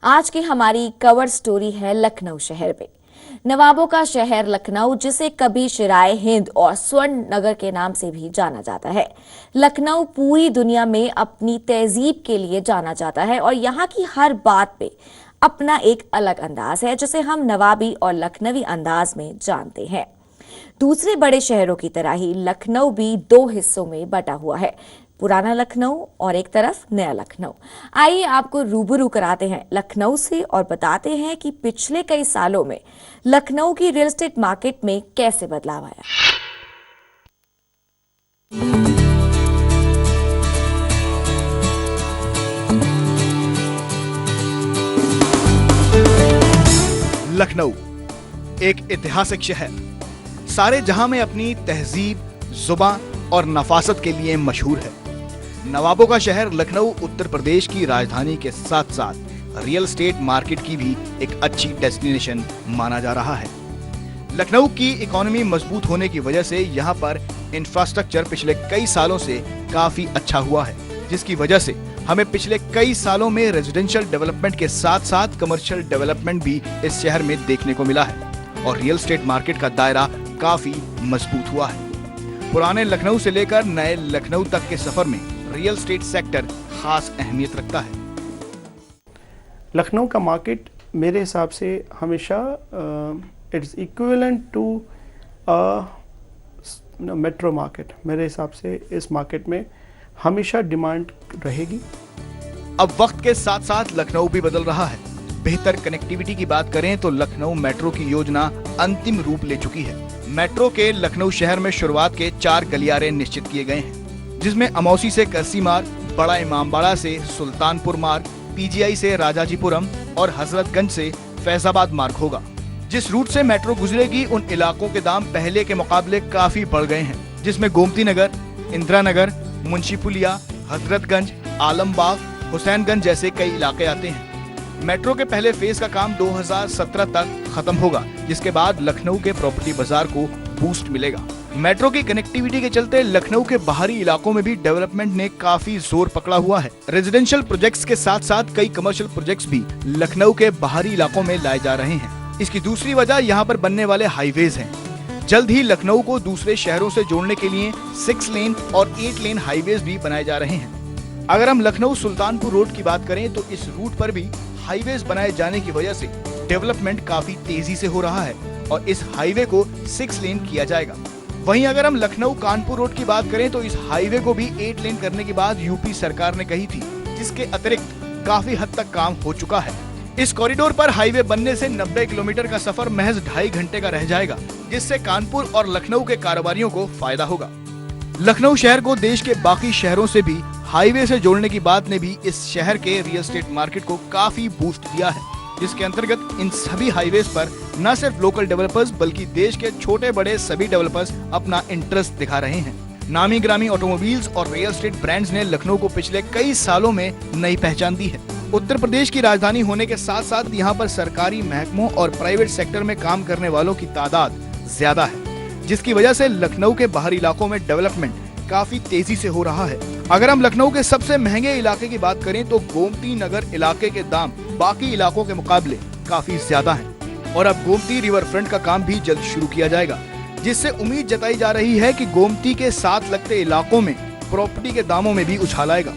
आज की हमारी कवर स्टोरी है लखनऊ शहर पे। नवाबों का शहर लखनऊ, जिसे कभी शिराए हिंद और स्वर्ण नगर के नाम से भी जाना जाता है। लखनऊ पूरी दुनिया में अपनी तहजीब के लिए जाना जाता है और यहाँ की हर बात पे अपना एक अलग अंदाज है, जिसे हम नवाबी और लखनवी अंदाज में जानते हैं। दूसरे बड़े शहरों की तरह ही लखनऊ भी दो हिस्सों में बटा हुआ है, पुराना लखनऊ और एक तरफ नया लखनऊ। आइए आपको रूबरू कराते हैं लखनऊ से और बताते हैं कि पिछले कई सालों में लखनऊ की रियल एस्टेट मार्केट में कैसे बदलाव आया। लखनऊ एक ऐतिहासिक शहर, सारे जहां में अपनी तहजीब, जुबान और नफासत के लिए मशहूर है। नवाबों का शहर लखनऊ उत्तर प्रदेश की राजधानी के साथ साथ रियल एस्टेट मार्केट की भी एक अच्छी डेस्टिनेशन माना जा रहा है। लखनऊ की इकोनॉमी मजबूत होने की वजह से यहाँ पर इंफ्रास्ट्रक्चर पिछले कई सालों से काफी अच्छा हुआ है, जिसकी वजह से हमें पिछले कई सालों में रेजिडेंशियल डेवलपमेंट के साथ साथ कमर्शियल डेवलपमेंट भी इस शहर में देखने को मिला है और रियल एस्टेट मार्केट का दायरा काफी मजबूत हुआ है। पुराने लखनऊ से लेकर नए लखनऊ तक के सफर में रियल एस्टेट सेक्टर खास अहमियत रखता है। लखनऊ का मार्केट मेरे हिसाब से हमेशा it's equivalent to metro market. मेरे हिसाब से इस मार्केट में हमेशा डिमांड रहेगी। अब वक्त के साथ साथ लखनऊ भी बदल रहा है। बेहतर कनेक्टिविटी की बात करें तो लखनऊ मेट्रो की योजना अंतिम रूप ले चुकी है। मेट्रो के लखनऊ शहर में शुरुआत के 4 गलियारे निश्चित किए गए हैं, जिसमें अमौसी से करसी मार्ग, बड़ा इमामबाड़ा से सुल्तानपुर मार्ग, पीजीआई से राजाजीपुरम और हजरतगंज से फैजाबाद मार्ग होगा। जिस रूट से मेट्रो गुजरेगी उन इलाकों के दाम पहले के मुकाबले काफी बढ़ गए हैं, जिसमें गोमती नगर, इंदिरा नगर, मुंशीपुलिया, हजरतगंज, आलमबाग, हुसैनगंज जैसे कई इलाके आते हैं। मेट्रो के पहले फेज का काम 2017 तक खत्म होगा, जिसके बाद लखनऊ के प्रॉपर्टी बाजार को बूस्ट मिलेगा। मेट्रो की कनेक्टिविटी के चलते लखनऊ के बाहरी इलाकों में भी डेवलपमेंट ने काफी जोर पकड़ा हुआ है। रेजिडेंशियल प्रोजेक्ट्स के साथ साथ कई कमर्शियल प्रोजेक्ट्स भी लखनऊ के बाहरी इलाकों में लाए जा रहे हैं। इसकी दूसरी वजह यहाँ पर बनने वाले हाईवेज हैं। जल्द ही लखनऊ को दूसरे शहरों से जोड़ने के लिए 6 लेन और 8 लेन हाईवेज भी बनाए जा रहे हैं। अगर हम लखनऊ सुल्तानपुर रोड की बात करें तो इस रूट पर भी हाईवेज बनाए जाने की वजह से डेवलपमेंट काफी तेजी से हो रहा है और इस हाईवे को 6 लेन किया जाएगा। वहीं अगर हम लखनऊ कानपुर रोड की बात करें तो इस हाईवे को भी 8 लेन करने की बात यूपी सरकार ने कही थी, जिसके अतिरिक्त काफी हद तक काम हो चुका है। इस कॉरिडोर पर हाईवे बनने से 90 किलोमीटर का सफर महज 2.5 घंटे का रह जाएगा, जिससे कानपुर और लखनऊ के कारोबारियों को फायदा होगा। लखनऊ शहर को देश के बाकी शहरों से भी हाईवे से जोड़ने की बात ने भी इस शहर के रियल एस्टेट मार्केट को काफी बूस्ट दिया है, जिसके अंतर्गत इन सभी हाईवेज पर न सिर्फ लोकल डेवलपर्स बल्कि देश के छोटे बड़े सभी डेवलपर्स अपना इंटरेस्ट दिखा रहे हैं। नामी ग्रामी ऑटोमोबाइल्स और रियल एस्टेट ब्रांड्स ने लखनऊ को पिछले कई सालों में नई पहचान दी है। उत्तर प्रदेश की राजधानी होने के साथ साथ यहाँ पर सरकारी महकमों और प्राइवेट सेक्टर में काम करने वालों की तादाद ज्यादा है, जिसकी वजह से लखनऊ के बाहरी इलाकों में डेवलपमेंट काफी तेजी से हो रहा है। अगर हम लखनऊ के सबसे महंगे इलाके की बात करें तो गोमती नगर इलाके के दाम बाकी इलाकों के मुकाबले काफी ज्यादा हैं और अब गोमती रिवर फ्रंट का काम भी जल्द शुरू किया जाएगा, जिससे उम्मीद जताई जा रही है कि गोमती के साथ लगते इलाकों में प्रॉपर्टी के दामों में भी उछाल आएगा।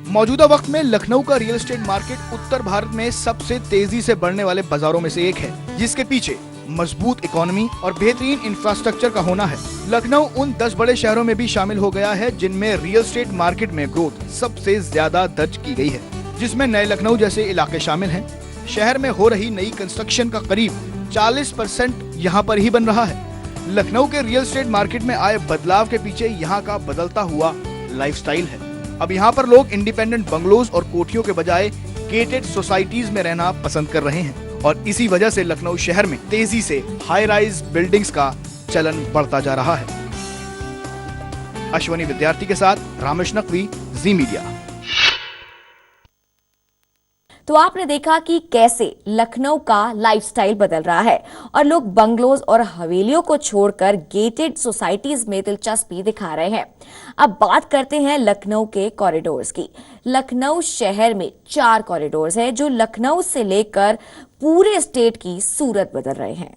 मौजूदा वक्त में लखनऊ का रियल एस्टेट मार्केट उत्तर भारत में सबसे तेजी से बढ़ने वाले बाजारों में से एक है, जिसके पीछे मजबूत इकोनॉमी और बेहतरीन इंफ्रास्ट्रक्चर का होना है। लखनऊ उन 10 बड़े शहरों में भी शामिल हो गया है जिनमें रियल एस्टेट मार्केट में ग्रोथ सबसे ज्यादा दर्ज की गई है, जिसमें नए लखनऊ जैसे इलाके शामिल हैं। शहर में हो रही नई कंस्ट्रक्शन का करीब 40% यहाँ पर ही बन रहा है। लखनऊ के रियल एस्टेट मार्केट में आए बदलाव के पीछे यहाँ का बदलता हुआ लाइफस्टाइल है। अब यहाँ पर लोग इंडिपेंडेंट बंगलोज और कोठियों के बजाय गेटेड सोसाइटीज में रहना पसंद कर रहे हैं और इसी वजह से लखनऊ शहर में तेजी से हाई राइज बिल्डिंग्स का चलन बढ़ता जा रहा है। अश्वनी विद्यार्थी के साथ रामेश नकवी, जी मीडिया। तो आपने देखा कि कैसे लखनऊ का लाइफस्टाइल बदल रहा है और लोग बंगलोज और हवेलियों को छोड़कर गेटेड सोसाइटीज में दिलचस्पी दिखा रहे हैं। अब बात करते हैं लखनऊ के कॉरिडोर्स की। लखनऊ शहर में 4 कॉरिडोर्स हैं जो लखनऊ से लेकर पूरे स्टेट की सूरत बदल रहे हैं।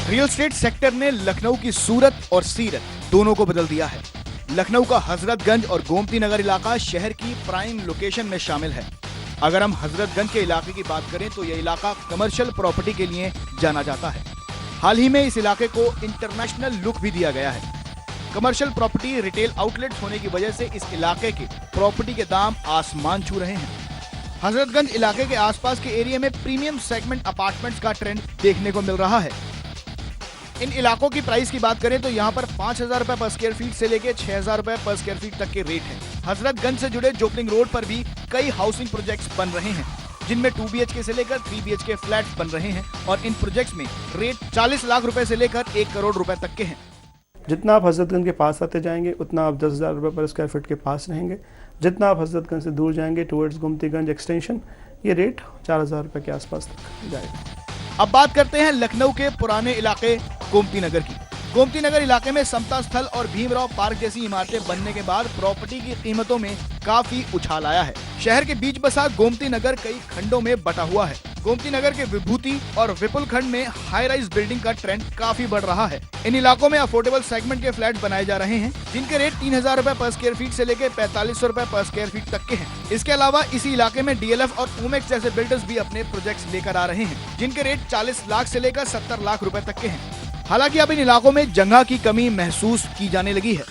रियल एस्टेट सेक्टर ने लखनऊ की सूरत और सीरत दोनों को बदल दिया है। लखनऊ का हजरतगंज और गोमती नगर इलाका शहर की प्राइम लोकेशन में शामिल है। अगर हम हजरतगंज के इलाके की बात करें तो यह इलाका कमर्शियल प्रॉपर्टी के लिए जाना जाता है। हाल ही में इस इलाके को इंटरनेशनल लुक भी दिया गया है। कमर्शियल प्रॉपर्टी रिटेल आउटलेट्स होने की वजह से इस इलाके के प्रॉपर्टी के दाम आसमान छू रहे हैं। हजरतगंज इलाके के आसपास के एरिया में प्रीमियम सेगमेंट अपार्टमेंट्स का ट्रेंड देखने को मिल रहा है। इन इलाकों की प्राइस की बात करें तो यहाँ पर 5,000 रुपए पर स्क्वायर फीट से लेकर 6,000 रुपए पर स्क्वायर फीट तक के रेट हैं। हजरतगंज से जुड़े जोपलिंग रोड पर भी कई हाउसिंग प्रोजेक्ट्स बन रहे हैं जिनमें 2 BHK से लेकर 3 BHK फ्लैट्स बन रहे हैं और इन प्रोजेक्ट्स में रेट 40 लाख रुपए से लेकर 1 करोड़ रुपए तक के हैं। जितना आप हजरतगंज के पास आते जाएंगे उतना आप 10,000 रुपये पर स्क्वायर फीट के पास रहेंगे। जितना आप हजरतगंज से दूर जाएंगे टुवर्ड्स गोमतीगंज एक्सटेंशन, ये रेट 4,000 रुपये के आसपास तक जाएगा। अब बात करते हैं लखनऊ के पुराने इलाके गोमती नगर की। गोमती नगर इलाके में समता स्थल और भीमराव पार्क जैसी इमारतें बनने के बाद प्रॉपर्टी की कीमतों में काफी उछाल आया है। शहर के बीच बसा गोमती नगर कई खंडों में बटा हुआ है। गोमती नगर के विभूति और विपुल खंड में हाई राइज बिल्डिंग का ट्रेंड काफी बढ़ रहा है। इन इलाकों में अफोर्डेबल सेगमेंट के फ्लैट बनाए जा रहे हैं जिनके रेट 3,000 रुपए पर स्क्वायर फीट से लेकर 4,500 रुपए पर स्क्वायर फीट तक के हैं। इसके अलावा इसी इलाके में DLF और ओमेक्स जैसे बिल्डर्स भी अपने प्रोजेक्ट्स लेकर आ रहे हैं जिनके रेट 40 लाख से लेकर 70 लाख रुपए तक के हैं। हालांकि अब इन इलाकों में जगह की कमी महसूस की जाने लगी है।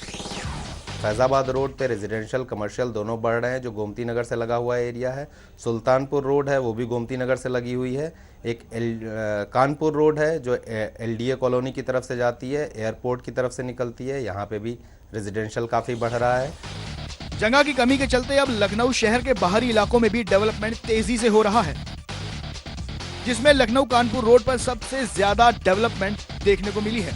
फैजाबाद रोड पे रेजिडेंशियल कमर्शियल दोनों बढ़ रहे हैं जो गोमती नगर से लगा हुआ एरिया है। सुल्तानपुर रोड है वो भी गोमती नगर से लगी हुई है। एक कानपुर रोड है जो LDA कॉलोनी की तरफ से जाती है, एयरपोर्ट की तरफ से निकलती है। यहाँ पे भी रेजिडेंशियल काफ़ी बढ़ रहा है। जगह की कमी के चलते अब लखनऊ शहर के बाहरी इलाकों में भी डेवलपमेंट तेजी से हो रहा है जिसमें लखनऊ कानपुर रोड पर सबसे ज्यादा डेवलपमेंट देखने को मिली है।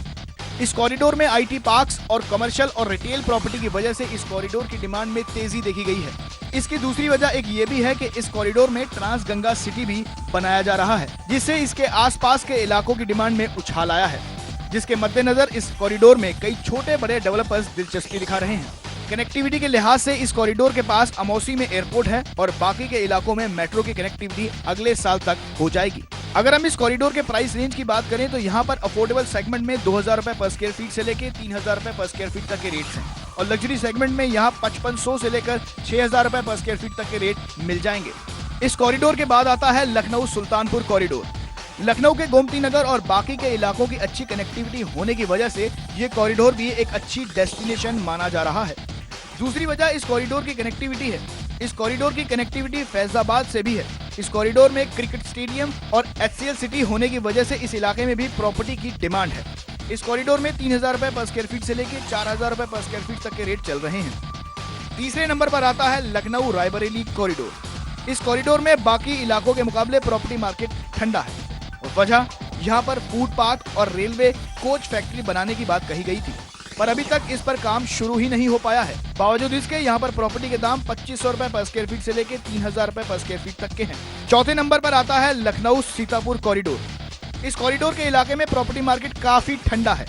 इस कॉरिडोर में IT पार्क्स और कमर्शियल और रिटेल प्रॉपर्टी की वजह से इस कॉरिडोर की डिमांड में तेजी देखी गई है। इसकी दूसरी वजह एक ये भी है कि इस कॉरिडोर में ट्रांस गंगा सिटी भी बनाया जा रहा है जिससे इसके आसपास के इलाकों की डिमांड में उछाल आया है, जिसके मद्देनजर इस कॉरिडोर में कई छोटे बड़े डेवलपर्स दिलचस्पी दिखा रहे हैं। कनेक्टिविटी के लिहाज से इस कॉरिडोर के पास अमौसी में एयरपोर्ट है और बाकी के इलाकों में मेट्रो की कनेक्टिविटी अगले साल तक हो जाएगी। अगर हम इस कॉरिडोर के प्राइस रेंज की बात करें तो यहाँ पर अफोर्डेबल सेगमेंट में 2,000 रुपए पर स्क्वायर फीट से लेकर 3,000 रुपए पर स्क्वायर फीट तक के रेट्स हैं और लग्जरी सेगमेंट में यहाँ 5,500 से लेकर 6,000 रुपए पर स्क्वायर फीट तक के रेट मिल जाएंगे। इस कॉरिडोर के बाद आता है लखनऊ सुल्तानपुर कॉरिडोर। लखनऊ के गोमती नगर और बाकी के इलाकों की अच्छी कनेक्टिविटी होने की वजह से ये कॉरिडोर भी एक अच्छी डेस्टिनेशन माना जा रहा है। दूसरी वजह इस कॉरिडोर की कनेक्टिविटी है। इस कॉरिडोर की कनेक्टिविटी फैजाबाद से भी है। इस कॉरिडोर में क्रिकेट स्टेडियम और HCL सिटी होने की वजह से इस इलाके में भी प्रॉपर्टी की डिमांड है। इस कॉरिडोर में 3,000 रुपए पर स्क्वायर फीट से लेकर 4,000 रुपए पर स्क्वायर फीट तक के रेट चल रहे हैं। तीसरे नंबर पर आता है लखनऊ रायबरेली कॉरिडोर। इस कॉरिडोर में बाकी इलाकों के मुकाबले प्रॉपर्टी मार्केट ठंडा है। वजह यहाँ पर फूड पार्क और रेलवे कोच फैक्ट्री बनाने की बात कही गई थी पर अभी तक इस पर काम शुरू ही नहीं हो पाया है। बावजूद इसके यहाँ पर प्रॉपर्टी के दाम 2,500 रुपए पर स्क्वायर फीट से लेकर 3,000 रुपए पर स्क्वायर फीट तक के हैं। चौथे नंबर पर आता है लखनऊ सीतापुर कॉरिडोर। इस कॉरिडोर के इलाके में प्रॉपर्टी मार्केट काफी ठंडा है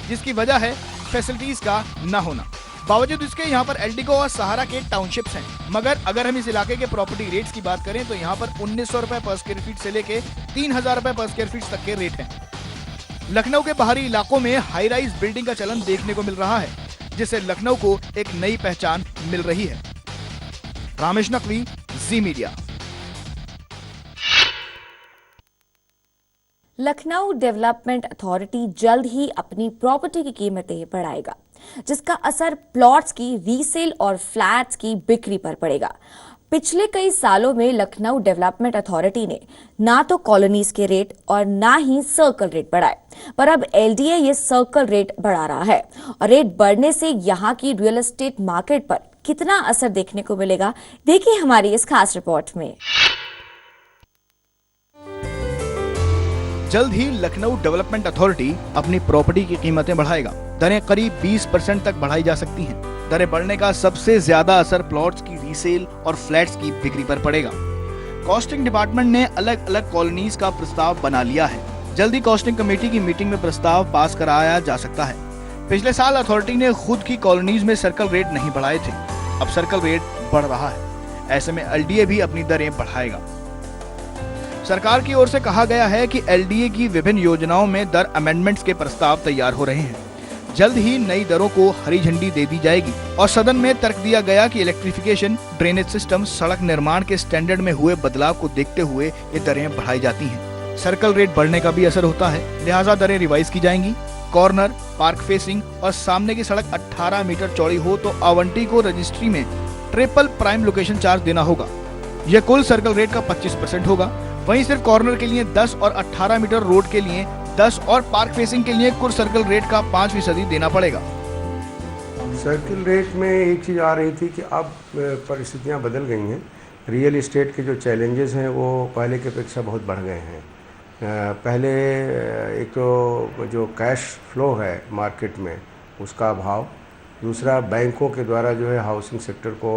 जिसकी वजह है फैसिलिटीज का न होना। बावजूद इसके यहाँ पर एल्डिको और सहारा के टाउनशिप्स हैं, मगर अगर हम इस इलाके के प्रॉपर्टी रेट्स की बात करें तो यहाँ पर 1,900 रुपए पर स्क्वायर फीट से लेके 3,000 रुपए पर स्क्वायर फीट तक के रेट हैं। लखनऊ के बाहरी इलाकों में हाई राइज बिल्डिंग का चलन देखने को मिल रहा है जिससे लखनऊ को एक नई पहचान मिल रही है। रामेश नकवी, जी मीडिया। लखनऊ डेवलपमेंट अथॉरिटी जल्द ही अपनी प्रॉपर्टी की कीमतें बढ़ाएगा जिसका असर प्लॉट्स की रीसेल और फ्लैट्स की बिक्री पर पड़ेगा। पिछले कई सालों में लखनऊ डेवलपमेंट अथॉरिटी ने ना तो कॉलोनीज के रेट और ना ही सर्कल रेट बढ़ाए, पर अब LDA ये सर्कल रेट बढ़ा रहा है और रेट बढ़ने से यहाँ की रियल एस्टेट मार्केट पर कितना असर देखने को मिलेगा, देखिए हमारी इस खास रिपोर्ट में। जल्द ही लखनऊ डेवलपमेंट अथॉरिटी अपनी प्रॉपर्टी की कीमतें बढ़ाएगा। दरें करीब 20% तक बढ़ाई जा सकती हैं। दरें बढ़ने का सबसे ज्यादा असर प्लॉट्स की रीसेल और फ्लैट्स की बिक्री पर पड़ेगा। कॉस्टिंग डिपार्टमेंट ने अलग अलग कॉलोनीज का प्रस्ताव बना लिया है। जल्दी कॉस्टिंग कमेटी की मीटिंग में प्रस्ताव पास कराया जा सकता है। पिछले साल अथॉरिटी ने खुद की कॉलोनीज में सर्कल रेट नहीं बढ़ाए थे, अब सर्कल रेट बढ़ रहा है। ऐसे में एलडीए भी अपनी दरें बढ़ाएगा। सरकार की ओर से कहा गया है कि एलडीए की विभिन्न योजनाओं में दर अमेंडमेंट्स के प्रस्ताव तैयार हो रहे हैं। जल्द ही नई दरों को हरी झंडी दे दी जाएगी और सदन में तर्क दिया गया कि इलेक्ट्रिफिकेशन, ड्रेनेज सिस्टम, सड़क निर्माण के स्टैंडर्ड में हुए बदलाव को देखते हुए ये दरें बढ़ाई जाती हैं। सर्कल रेट बढ़ने का भी असर होता है, लिहाजा दरें रिवाइज की जाएंगी। कॉर्नर, पार्क फेसिंग और सामने की सड़क 18 मीटर चौड़ी हो तो आवंटी को रजिस्ट्री में ट्रिपल प्राइम लोकेशन चार्ज देना होगा। यह कुल सर्कल रेट का 25% होगा। वहीं सिर्फ कॉर्नर के लिए 10 और 18 मीटर रोड के लिए 10 और पार्क फेसिंग के लिए कुल सर्कल रेट का 5% देना पड़ेगा। सर्कल रेट में एक चीज़ आ रही थी कि अब परिस्थितियां बदल गई हैं। रियल इस्टेट के जो चैलेंजेस हैं वो पहले की अपेक्षा बहुत बढ़ गए हैं। पहले एक तो जो कैश फ्लो है मार्केट में उसका अभाव, दूसरा बैंकों के द्वारा जो है हाउसिंग सेक्टर को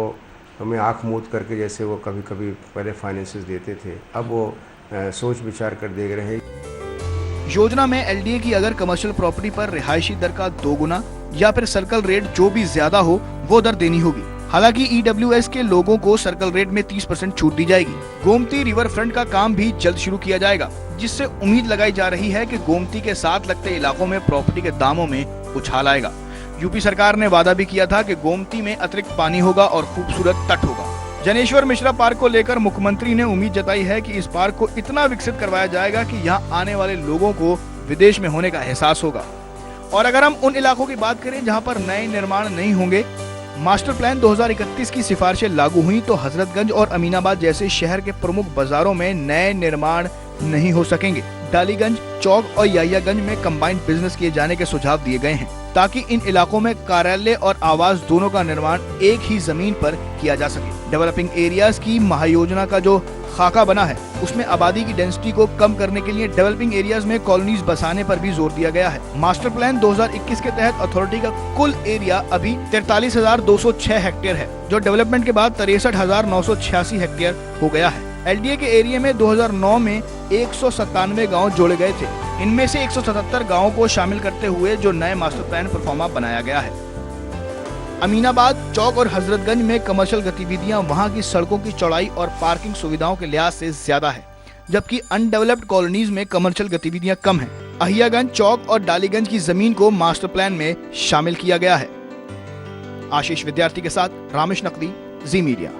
हमें आँख मूंद करके जैसे वो कभी कभी पहले फाइनेंसेस देते थे, अब वो सोच विचार कर दे रहे हैं। योजना में एलडीए की अगर कमर्शियल प्रॉपर्टी पर रिहायशी दर का 2 गुना या फिर सर्कल रेट जो भी ज्यादा हो वो दर देनी होगी। हालांकि ईडब्ल्यूएस के लोगों को सर्कल रेट में 30% छूट दी जाएगी। गोमती रिवर फ्रंट का काम भी जल्द शुरू किया जाएगा, जिससे उम्मीद लगाई जा रही है कि गोमती के साथ लगते इलाकों में प्रॉपर्टी के दामों में उछाल आएगा। यूपी सरकार ने वादा भी किया था कि गोमती में अतिरिक्त पानी होगा और खूबसूरत तट होगा। जनेश्वर मिश्रा पार्क को लेकर मुख्यमंत्री ने उम्मीद जताई है कि इस पार्क को इतना विकसित करवाया जाएगा कि यहाँ आने वाले लोगों को विदेश में होने का एहसास होगा। और अगर हम उन इलाकों की बात करें जहाँ पर नए निर्माण नहीं होंगे, मास्टर प्लान 2031 की सिफारिशें लागू हुई तो हजरतगंज और अमीनाबाद जैसे शहर के प्रमुख बाजारों में नए निर्माण नहीं हो सकेंगे। डालीगंज, चौक और यायागंज में कंबाइंड बिजनेस किए जाने के सुझाव दिए गए हैं ताकि इन इलाकों में कार्यालय और आवास दोनों का निर्माण एक ही जमीन पर किया जा सके। डेवलपिंग एरियाज की महायोजना का जो खाका बना है उसमें आबादी की डेंसिटी को कम करने के लिए डेवलपिंग एरियाज में कॉलोनीज बसाने पर भी जोर दिया गया है। मास्टर प्लान 2021 के तहत अथॉरिटी का कुल एरिया अभी 43,206 हेक्टेयर है, जो डेवलपमेंट के बाद 63,986 हेक्टेयर हो गया है। एलडीए के एरिया में 2009 में 197 गांव जोड़े गए थे। इनमें से 177 गांवों को शामिल करते हुए जो नए मास्टर प्लान परफॉर्मा बनाया गया है। अमीनाबाद, चौक और हजरतगंज में कमर्शियल गतिविधियां वहां की सड़कों की चौड़ाई और पार्किंग सुविधाओं के लिहाज से ज्यादा है, जबकि अनडेवलप्ड कॉलोनीज में कमर्शियल गतिविधियां कम हैं। अहियागंज, चौक और डालीगंज की जमीन को मास्टर प्लान में शामिल किया गया है। आशीष विद्यार्थी के साथ रामेश नकवी, जी मीडिया।